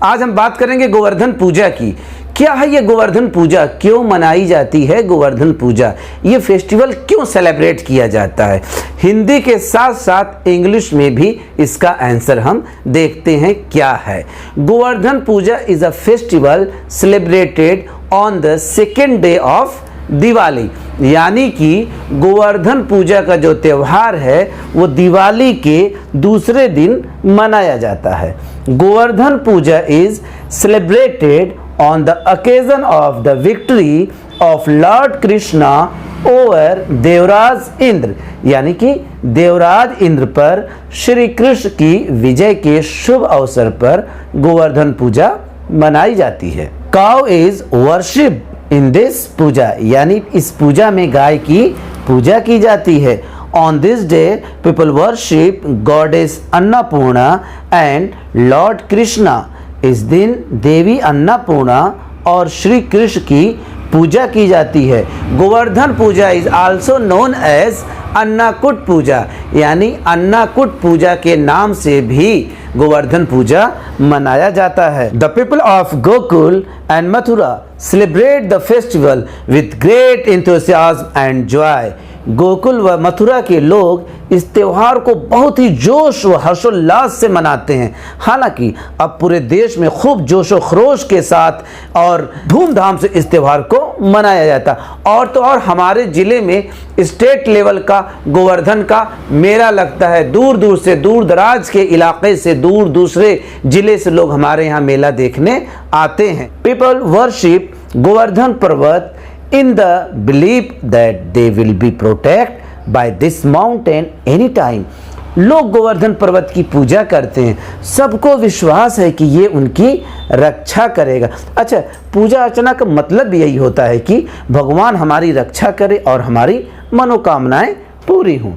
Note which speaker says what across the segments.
Speaker 1: आज हम बात करेंगे गोवर्धन पूजा की। क्या है ये गोवर्धन पूजा, क्यों मनाई जाती है गोवर्धन पूजा, ये फेस्टिवल क्यों सेलिब्रेट किया जाता है। हिंदी के साथ साथ इंग्लिश में भी इसका आंसर हम देखते हैं क्या है। Govardhan Puja is a festival celebrated on the second day of Diwali, यानी कि गोवर्धन पूजा का जो त्यौहार है वो दिवाली के दूसरे दिन मनाया जाता है। Govardhan Puja is celebrated on the occasion of the victory of Lord Krishna over Devraj Indra, यानी कि देवराज इंद्र पर श्री कृष्ण की विजय के शुभ अवसर पर गोवर्धन पूजा मनाई जाती है। Cow is worship in this puja, यानी इस पूजा में गाय की पूजा की जाती है। On this day people worship goddess Annapurna and Lord Krishna, इस दिन देवी अन्नपूर्णा और श्री कृष्ण की पूजा की जाती है। Govardhan Puja is also known as अन्नाकूट पूजा, यानी अन्नाकूट पूजा के नाम से भी गोवर्धन पूजा मनाया जाता है। The people of Gokul and Mathura celebrate the festival with great enthusiasm and Joy. Gokul व मथुरा के लोग इस त्यौहार को बहुत ही जोश व हर्षोल्लास से मनाते हैं। हालांकि अब पूरे देश में खूब जोशो खरोश के साथ और धूमधाम से इस त्यौहार को मनाया जाता है। और तो और हमारे ज़िले में स्टेट लेवल का गोवर्धन का मेला लगता है। दूर दूर से, दूर दराज के इलाके से, दूर दूसरे ज़िले से लोग हमारे यहाँ मेला देखने आते हैं। पीपल वर्शिप गोवर्धन पर्वत in the belief that they will be protected by this mountain anytime। लोग गोवर्धन पर्वत की पूजा करते हैं, सबको विश्वास है कि ये उनकी रक्षा करेगा। अच्छा, पूजा अर्चना का मतलब भी यही होता है कि भगवान हमारी रक्षा करे और हमारी मनोकामनाएं पूरी हों।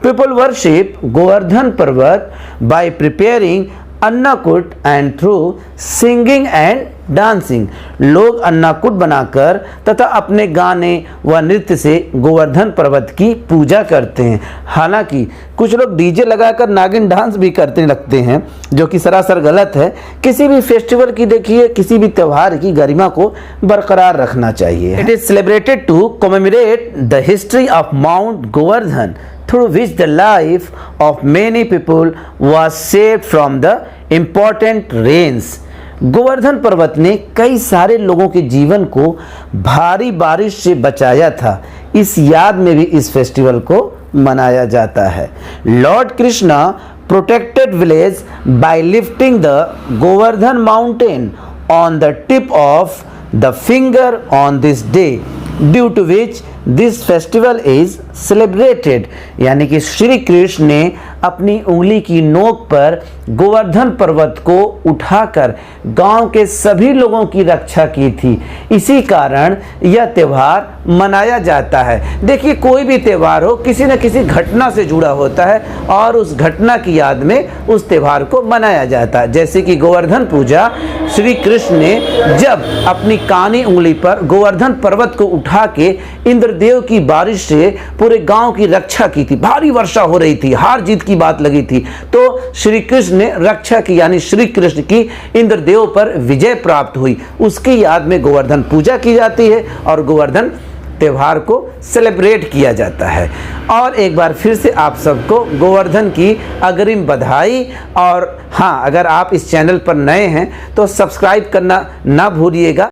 Speaker 1: People worship Govardhan Parvat by preparing Annakut and through singing and dancing. लोग अन्नाकूट बनाकर तथा अपने गाने व नृत्य से गोवर्धन पर्वत की पूजा करते हैं। हालांकि कुछ लोग डीजे लगाकर नागिन डांस भी करते लगते हैं, जो कि सरासर गलत है। किसी भी फेस्टिवल की देखिए, किसी भी त्यौहार की गरिमा को बरकरार रखना चाहिए। It is celebrated to commemorate the history of Mount Govardhan through which the life of many people was saved from the important rains। Govardhan पर्वत ने कई सारे लोगों के जीवन को भारी बारिश से बचाया था। इस याद में भी इस फेस्टिवल को मनाया जाता है। Lord Krishna protected village by lifting the Govardhan mountain on the tip of the finger on this day, due to which this festival is celebrated, यानी कि श्री कृष्ण ने अपनी उंगली की नोक पर गोवर्धन पर्वत को उठाकर गांव के सभी लोगों की रक्षा की थी। इसी कारण यह त्यौहार मनाया जाता है। देखिए, कोई भी त्यौहार हो किसी न किसी घटना से जुड़ा होता है और उस घटना की याद में उस त्यौहार को मनाया जाता है। जैसे कि गोवर्धन पूजा, श्री कृष्ण ने जब अपनी कानी उंगली पर गोवर्धन पर्वत को उठा के इंद्रदेव की बारिश से पूरे गांव की रक्षा की थी। भारी वर्षा हो रही थी, हार जीत की बात लगी थी, तो श्री कृष्ण ने रक्षा की, यानी श्री कृष्ण की इंद्रदेव पर विजय प्राप्त हुई। उसकी याद में गोवर्धन पूजा की जाती है और गोवर्धन त्यौहार को सेलिब्रेट किया जाता है। और एक बार फिर से आप सबको गोवर्धन की अग्रिम बधाई। और हाँ, अगर आप इस चैनल पर नए हैं तो सब्सक्राइब करना ना भूलिएगा।